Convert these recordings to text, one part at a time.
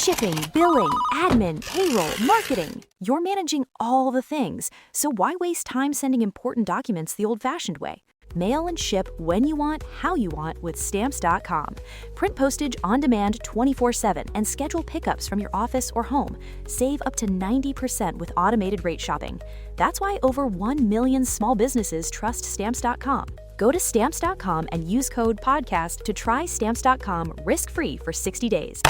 Shipping, billing, admin, payroll, marketing. You're managing all the things, so why waste time sending important documents the old-fashioned way? Mail and ship when you want, how you want with Stamps.com. Print postage on demand 24/7 and schedule pickups from your office or home. Save up to 90% with automated rate shopping. That's why over 1 million small businesses trust Stamps.com. Go to Stamps.com and use code PODCAST to try Stamps.com risk-free for 60 days.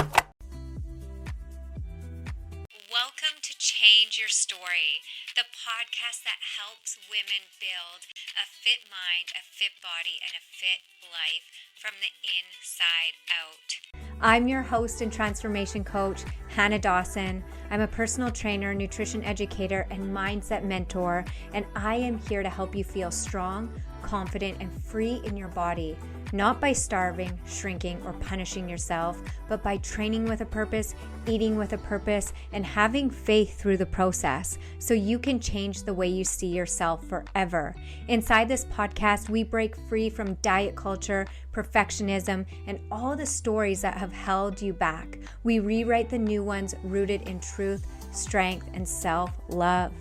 Welcome to Change Your Story, the podcast that helps women build a fit mind, a fit body, and a fit life from the inside out. I'm your host and transformation coach, Hannah Dawson. I'm a personal trainer, nutrition educator, and mindset mentor, and I am here to help you feel strong, confident, and free in your body, not by starving, shrinking, or punishing yourself, but by training with a purpose, eating with a purpose, and having faith through the process so you can change the way you see yourself forever. Inside this podcast, we break free from diet culture, perfectionism, and all the stories that have held you back. We rewrite the new ones rooted in truth, strength, and self-love.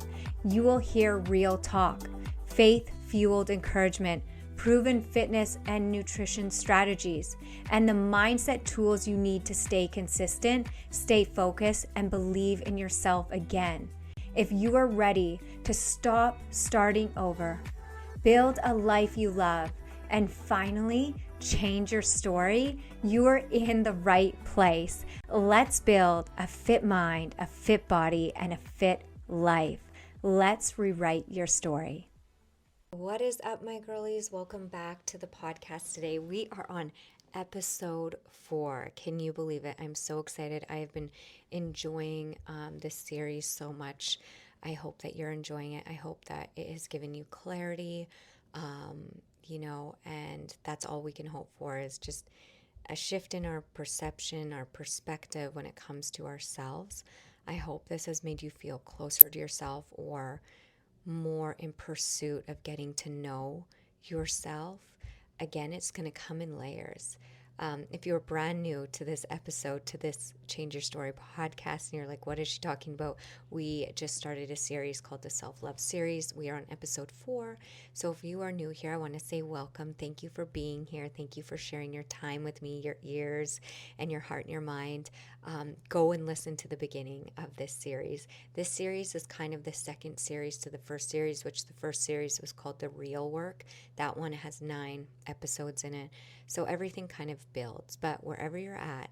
You will hear real talk, faith-fueled encouragement, proven fitness and nutrition strategies, and the mindset tools you need to stay consistent, stay focused, and believe in yourself again. If you are ready to stop starting over, build a life you love, and finally change your story, you are in the right place. Let's build a fit mind, a fit body, and a fit life. Let's rewrite your story. What is up, my girlies? Welcome back to the podcast today. We are on episode 4. Can you believe it? I'm so excited. I have been enjoying this series so much. I hope that you're enjoying it. I hope that it has given you clarity, and that's all we can hope for is just a shift in our perception, our perspective when it comes to ourselves. I hope this has made you feel closer to yourself or more in pursuit of getting to know yourself. Again, it's going to come in layers. If you're brand new to this episode, to this Change Your Story podcast, and you're like, what is she talking about? We just started a series called the Self-Love Series. We are on episode 4. So if you are new here, I want to say welcome. Thank you for being here. Thank you for sharing your time with me, your ears and your heart and your mind. Go and listen to the beginning of this series. This series is kind of the second series to the first series, which the first series was called The Real Work. That one has 9 episodes in it. So everything kind of builds, but wherever you're at,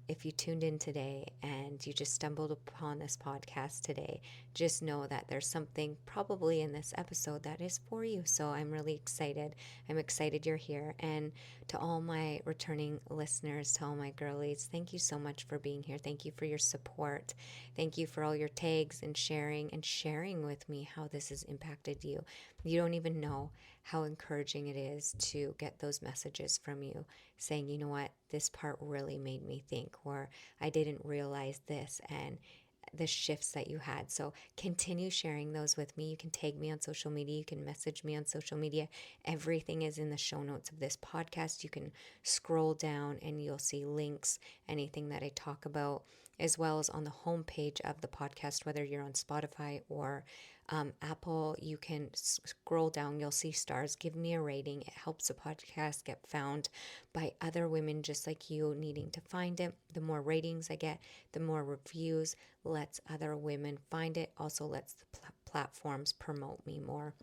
if you tuned in today and you just stumbled upon this podcast today, just know that there's something probably in this episode that is for you. So I'm really excited. I'm excited you're here. And to all my returning listeners, to all my girlies, thank you so much for being here. Thank you for your support. Thank you for all your tags and sharing with me how this has impacted you. You don't even know how encouraging it is to get those messages from you saying, you know what, this part really made me think, or I didn't realize this, and the shifts that you had. So continue sharing those with me. You can tag me on social media. You can message me on social media. Everything is in the show notes of this podcast. You can scroll down and you'll see links, anything that I talk about, as well as on the homepage of the podcast, whether you're on Spotify or Apple, you can scroll down, you'll see stars. Give me a rating. It helps the podcast get found by other women just like you needing to find it. The more ratings I get, the more reviews lets other women find it. Also lets the platforms promote me more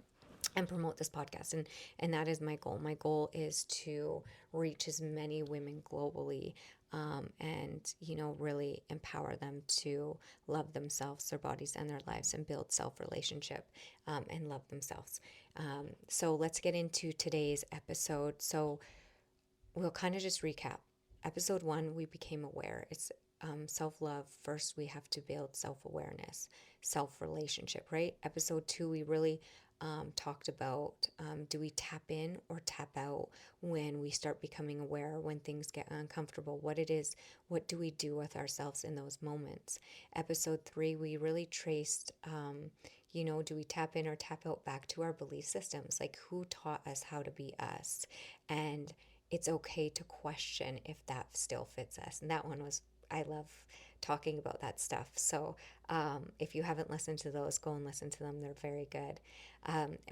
and promote this podcast. And that is my goal. My goal is to reach as many women globally and, really empower them to love themselves, their bodies, and their lives, and build self-relationship and love themselves. So let's get into today's episode. So we'll kind of just recap. Episode 1, we became aware. It's self-love. First, we have to build self-awareness, self-relationship, right? Episode 2, we really talked about do we tap in or tap out when we start becoming aware, when things get uncomfortable, what it is, what do we do with ourselves in those moments. Episode 3, we really traced, do we tap in or tap out back to our belief systems, like who taught us how to be us, and it's okay to question if that still fits us. And that one was I love talking about that stuff. So if you haven't listened to those, go and listen to them. They're very good.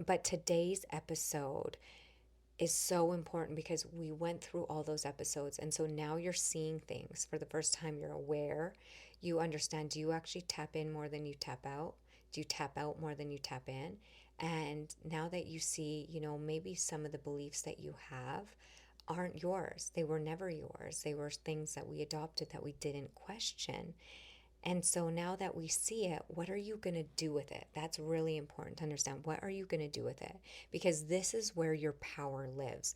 But today's episode is so important because we went through all those episodes. And so now you're seeing things for the first time. You're aware. You understand. Do you actually tap in more than you tap out? Do you tap out more than you tap in? And now that you see, maybe some of the beliefs that you have aren't yours. They were never yours. They were things that we adopted that we didn't question. And so now that we see it, what are you going to do with it? That's really important to understand. What are you going to do with it? Because this is where your power lives.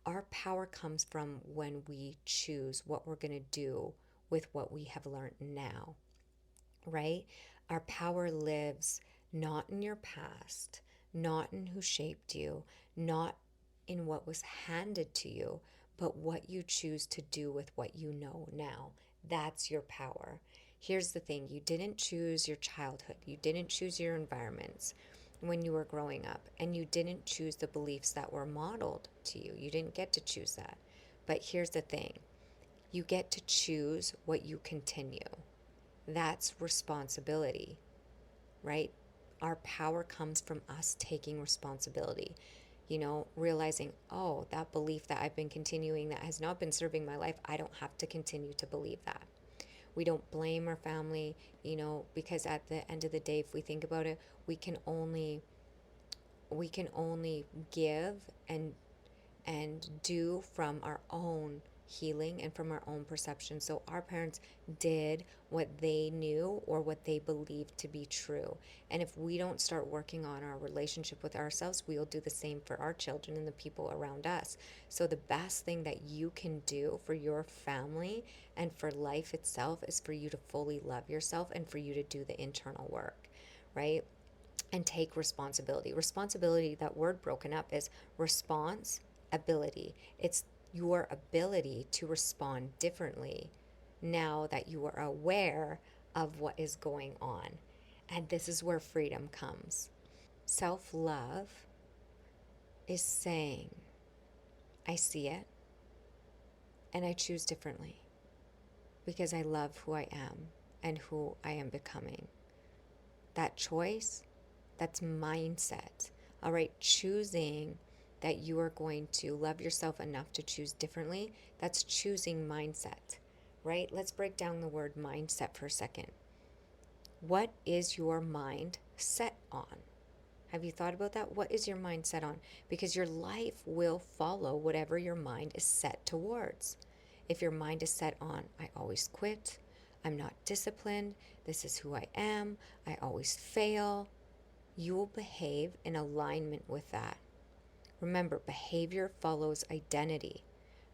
Our power comes from when we choose what we're going to do with what we have learned now, right? Our power lives not in your past, not in who shaped you, not in what was handed to you, but what you choose to do with what you know now. That's your power. Here's the thing, you didn't choose your childhood, you didn't choose your environments when you were growing up, and you didn't choose the beliefs that were modeled to you. You didn't get to choose that. But here's the thing, you get to choose what you continue. That's responsibility, right? Our power comes from us taking responsibility, realizing, oh, that belief that I've been continuing that has not been serving my life, I don't have to continue to believe that. We don't blame our family, because at the end of the day, if we think about it, we can only give and do from our own healing and from our own perception. So our parents did what they knew or what they believed to be true. And if we don't start working on our relationship with ourselves, we'll do the same for our children and the people around us. So the best thing that you can do for your family and for life itself is for you to fully love yourself and for you to do the internal work, right? And take responsibility. Responsibility, that word broken up, is response ability. It's your ability to respond differently now that you are aware of what is going on. And this is where freedom comes. Self love is saying, I see it and I choose differently because I love who I am and who I am becoming. That choice, that's mindset. All right, choosing that you are going to love yourself enough to choose differently, that's choosing mindset, right? Let's break down the word mindset for a second. What is your mind set on? Have you thought about that? What is your mind set on? Because your life will follow whatever your mind is set towards. If your mind is set on, I always quit, I'm not disciplined, this is who I am, I always fail, you will behave in alignment with that. Remember, behavior follows identity.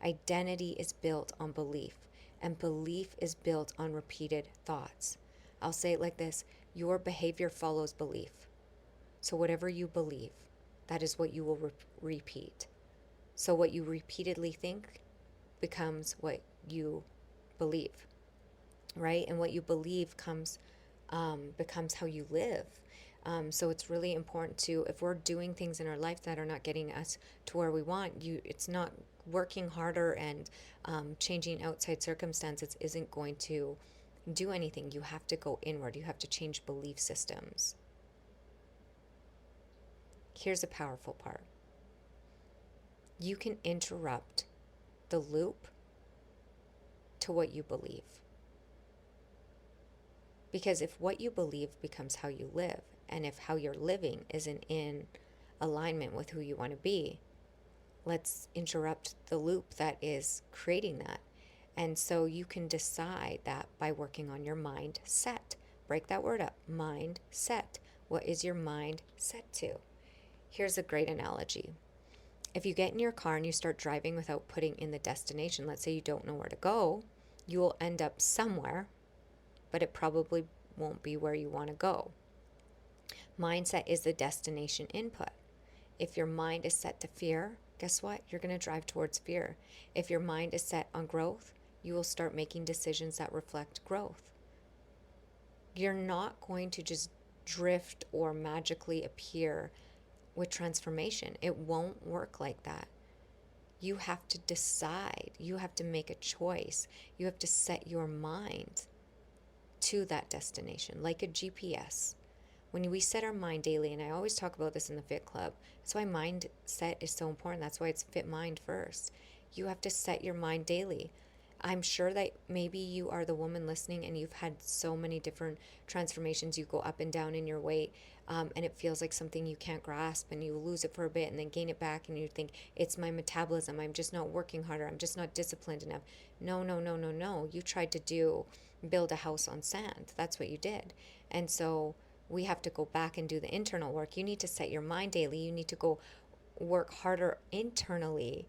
Identity is built on belief, and belief is built on repeated thoughts. I'll say it like this, your behavior follows belief. So whatever you believe, that is what you will repeat. So what you repeatedly think becomes what you believe, right? And what you believe becomes how you live. So it's really important to, if we're doing things in our life that are not getting us to where we want, it's not working harder and changing outside circumstances isn't going to do anything. You have to go inward. You have to change belief systems. Here's a powerful part. You can interrupt the loop to what you believe. Because if what you believe becomes how you live, and if how you're living isn't in alignment with who you want to be, let's interrupt the loop that is creating that. And so you can decide that by working on your mind set. Break that word up, mind set. What is your mind set to? Here's a great analogy. If you get in your car and you start driving without putting in the destination, let's say you don't know where to go, you will end up somewhere, but it probably won't be where you want to go. Mindset is the destination input. If your mind is set to fear, guess what? You're going to drive towards fear. If your mind is set on growth, you will start making decisions that reflect growth. You're not going to just drift or magically appear with transformation. It won't work like that. You have to decide. You have to make a choice. You have to set your mind to that destination, like a GPS. When we set our mind daily, and I always talk about this in the Fit Club, that's why mindset is so important. That's why it's Fit Mind first. You have to set your mind daily. I'm sure that maybe you are the woman listening and you've had so many different transformations. You go up and down in your weight, and it feels like something you can't grasp, and you lose it for a bit and then gain it back, and you think, it's my metabolism. I'm just not working harder. I'm just not disciplined enough. No, no, no, no, no. You tried to build a house on sand. That's what you did. And so we have to go back and do the internal work. You need to set your mind daily. You need to go work harder internally.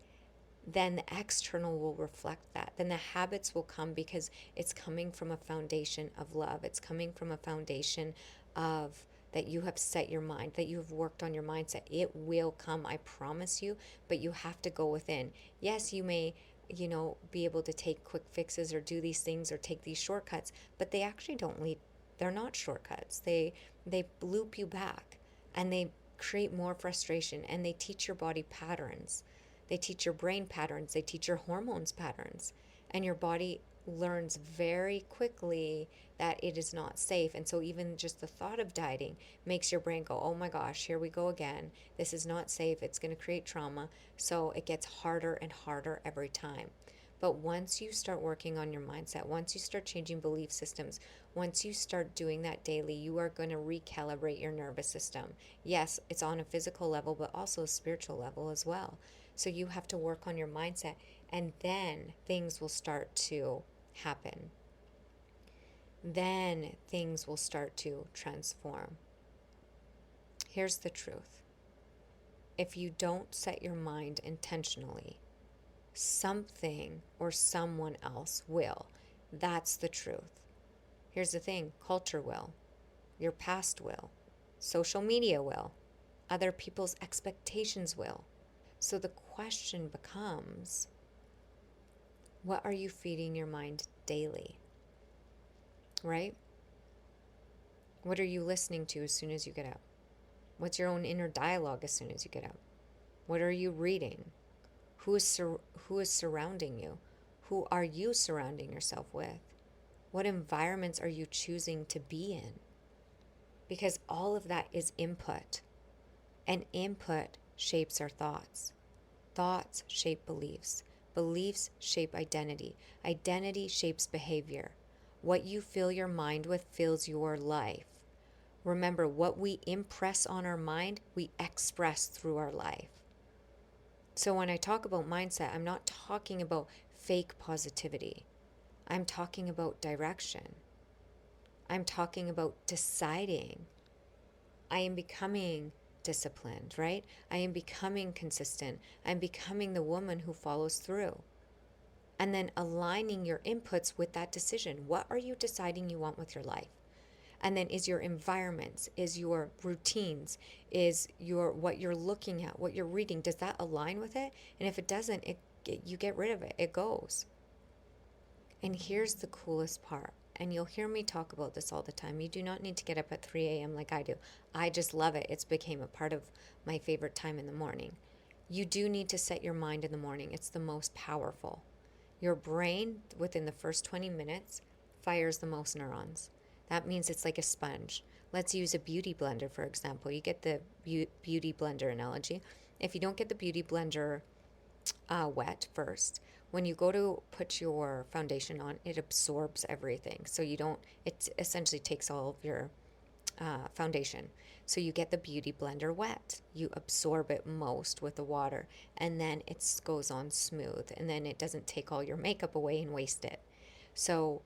Then the external will reflect that. Then the habits will come because it's coming from a foundation of love. It's coming from a foundation of that you have set your mind, that you have worked on your mindset. It will come, I promise you, but you have to go within. Yes, you may, be able to take quick fixes or do these things or take these shortcuts, but they actually don't lead, they're not shortcuts. They loop you back, and they create more frustration, and they teach your body patterns. They teach your brain patterns. They teach your hormones patterns. And your body learns very quickly that it is not safe. And so even just the thought of dieting makes your brain go, oh my gosh, here we go again. This is not safe. It's going to create trauma. So it gets harder and harder every time. But once you start working on your mindset, once you start changing belief systems, once you start doing that daily, you are going to recalibrate your nervous system. Yes, it's on a physical level, but also a spiritual level as well. So you have to work on your mindset, and then things will start to happen. Then things will start to transform. Here's the truth. If you don't set your mind intentionally, something or someone else will. That's the truth. Here's the thing, culture will, your past will, social media will, other people's expectations will. So the question becomes, what are you feeding your mind daily? Right? What are you listening to as soon as you get up? What's your own inner dialogue as soon as you get up? What are you reading? Who is surrounding you? Who are you surrounding yourself with? What environments are you choosing to be in? Because all of that is input. And input shapes our thoughts. Thoughts shape beliefs. Beliefs shape identity. Identity shapes behavior. What you fill your mind with fills your life. Remember, what we impress on our mind, we express through our life. So when I talk about mindset, I'm not talking about fake positivity. I'm talking about direction. I'm talking about deciding. I am becoming disciplined, right? I am becoming consistent. I'm becoming the woman who follows through. And then aligning your inputs with that decision. What are you deciding you want with your life? And then is your environments, is your routines, is your what you're looking at, what you're reading, does that align with it? And if it doesn't, you get rid of it. It goes. And here's the coolest part. And you'll hear me talk about this all the time. You do not need to get up at 3 a.m. like I do. I just love it. It's became a part of my favorite time in the morning. You do need to set your mind in the morning. It's the most powerful. Your brain, within the first 20 minutes, fires the most neurons. That means it's like a sponge. Let's use a beauty blender, for example. You get the beauty blender analogy. If you don't get the beauty blender wet first, when you go to put your foundation on, it absorbs everything. So it essentially takes all of your foundation. So you get the beauty blender wet. You absorb it most with the water, and then it goes on smooth, and then it doesn't take all your makeup away and waste it. So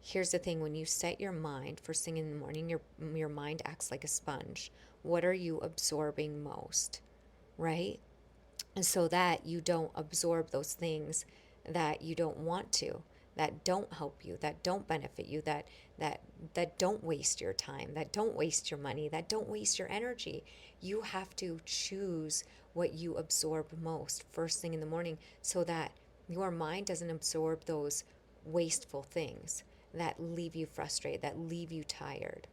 here's the thing, when you set your mind first thing in the morning, your mind acts like a sponge. What are you absorbing most, right? And so that you don't absorb those things that you don't want to, that don't help you, that don't benefit you, that don't waste your time, that don't waste your money, that don't waste your energy. You have to choose what you absorb most first thing in the morning so that your mind doesn't absorb those wasteful things that leave you frustrated, that leave you tired.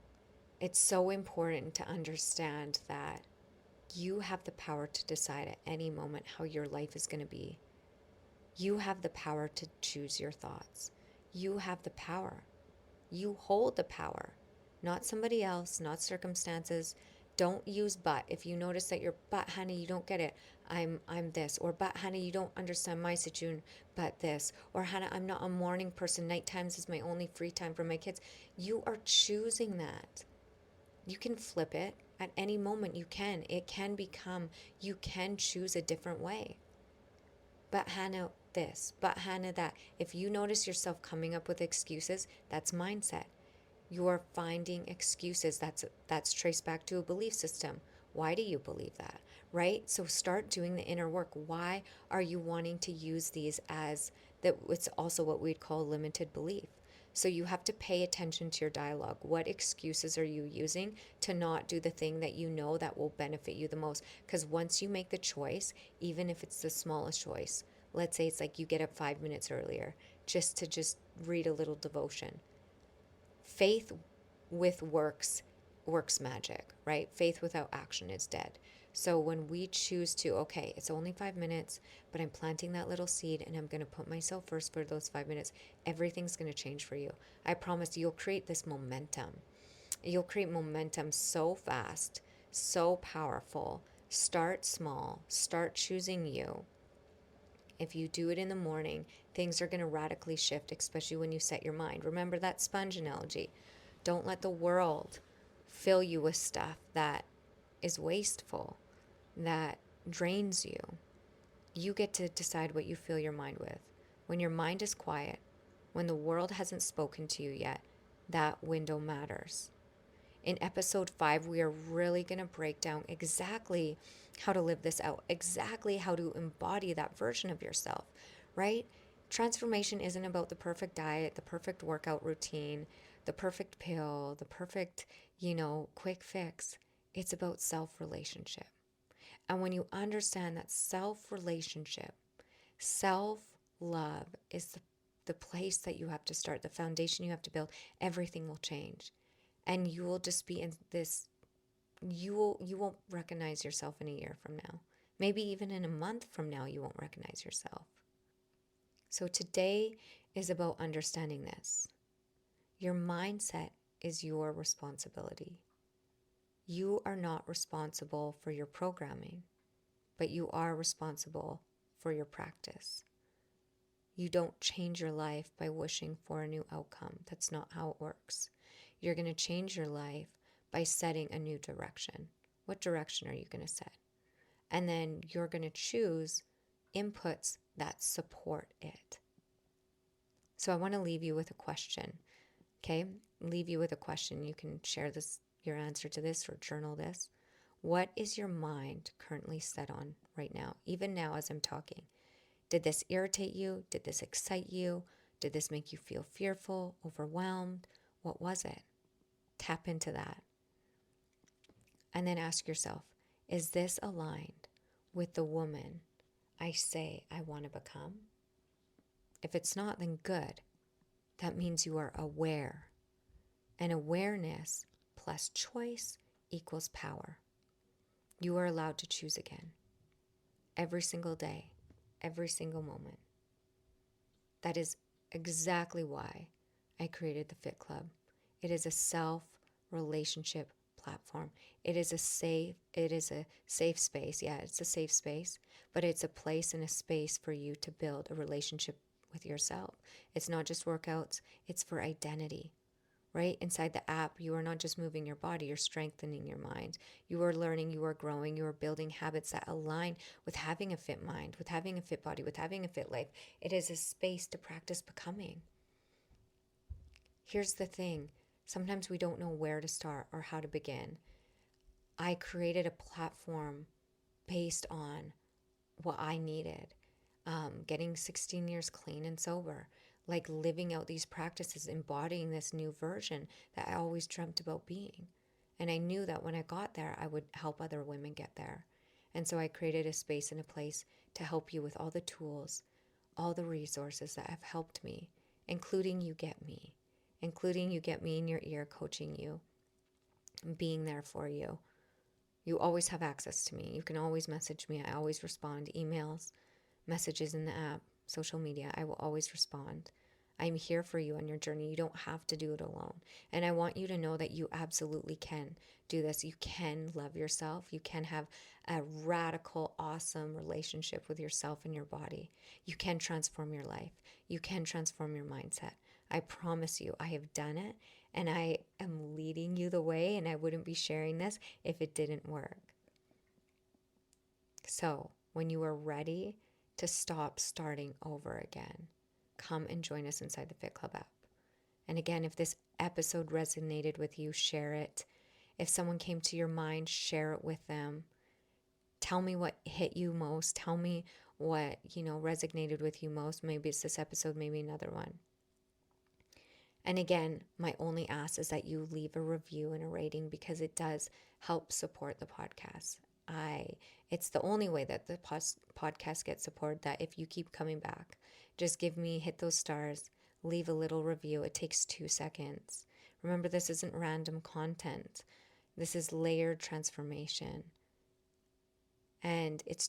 It's so important to understand that you have the power to decide at any moment how your life is going to be. You have the power to choose your thoughts. You have the power. You hold the power, not somebody else, not circumstances. Don't use but. If you notice that you're, but honey, you don't get it. I'm this. Or but honey, you don't understand my situation, but this. Or Hannah, I'm not a morning person. Night times is my only free time for my kids. You are choosing that. You can flip it at any moment. You can. It can become, you can choose a different way. But Hannah, this, but Hannah, that. If you notice yourself coming up with excuses, that's mindset. You're finding excuses. That's traced back to a belief system. Why do you believe that? Right? So start doing the inner work. Why are you wanting to use these as that? It's also what we'd call limited belief. So you have to pay attention to your dialogue. What excuses are you using to not do the thing that you know that will benefit you the most? Because once you make the choice, even if it's the smallest choice, let's say it's like you get up 5 minutes earlier just to just read a little devotion. Faith with works magic, right? Faith without action is dead. So when we choose to, okay, it's only 5 minutes, but I'm planting that little seed and I'm going to put myself first for those 5 minutes, everything's going to change for you. I promise you'll create this momentum. You'll create momentum so fast, so powerful. Start small, start choosing you. If you do it in the morning, things are going to radically shift, especially when you set your mind. Remember that sponge analogy. Don't let the world fill you with stuff that is wasteful, that drains you. You get to decide what you fill your mind with. When your mind is quiet, when the world hasn't spoken to you yet, that window matters. In episode 5, we are really going to break down exactly how to live this out, exactly how to embody that version of yourself, right? Transformation isn't about the perfect diet, the perfect workout routine, the perfect pill, the perfect, quick fix. It's about self-relationship. And when you understand that self-relationship, self-love is the place that you have to start, the foundation you have to build, everything will change. And you will just be in this, you won't recognize yourself in a year from now. Maybe even in a month from now, you won't recognize yourself. So today is about understanding this. Your mindset is your responsibility. You are not responsible for your programming, but you are responsible for your practice. You don't change your life by wishing for a new outcome. That's not how it works. You're going to change your life by setting a new direction. What direction are you going to set? And then you're going to choose inputs that support it. So I want to leave you with a question. Okay? Leave you with a question. You can share this, your answer to this, or journal this. What is your mind currently set on right now, even now as I'm talking? Did this irritate you? Did this excite you? Did this make you feel fearful, overwhelmed? What was it? Tap into that. And then ask yourself, is this aligned with the woman I say I want to become? If it's not, then good. That means you are aware. And awareness plus choice equals power. You are allowed to choose again. Every single day, every single moment. That is exactly why I created the Fit Club. It is a self-relationship platform. It is a safe space. Yeah, it's a safe space, but it's a place and a space for you to build a relationship with yourself. It's not just workouts, it's for identity. Right? Inside the app, you are not just moving your body, you're strengthening your mind. You are learning, you are growing, you are building habits that align with having a fit mind, with having a fit body, with having a fit life. It is a space to practice becoming. Here's the thing. Sometimes we don't know where to start or how to begin. I created a platform based on what I needed. Getting 16 years clean and sober, like living out these practices, embodying this new version that I always dreamt about being. And I knew that when I got there, I would help other women get there. And so I created a space and a place to help you with all the tools, all the resources that have helped me, including You Get Me, including You Get Me in your ear, coaching you, being there for you. You always have access to me. You can always message me. I always respond, emails, messages in the app. social media. I will always respond. I'm here for you on your journey. You don't have to do it alone. And I want you to know that you absolutely can do this. You can love yourself. You can have a radical, awesome relationship with yourself and your body. You can transform your life. You can transform your mindset. I promise you, I have done it, and I am leading you the way, and I wouldn't be sharing this if it didn't work. So when you are ready to stop starting over again, come and join us inside the Fit Club app. And again, if this episode resonated with you, share it. If someone came to your mind, share it with them. Tell me what hit you most. Tell me what, resonated with you most. Maybe it's this episode, maybe another one. And again, my only ask is that you leave a review and a rating, because it does help support the podcast. It's the only way that the podcast gets support, that if you keep coming back, just hit those stars, leave a little review. It takes 2 seconds. Remember, this isn't random content. This is layered transformation. And it's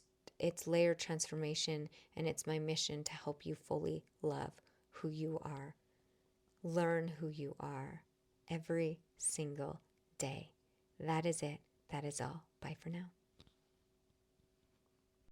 layered transformation, and it's my mission to help you fully love who you are. Learn who you are every single day. That is it. That is all. Bye for now.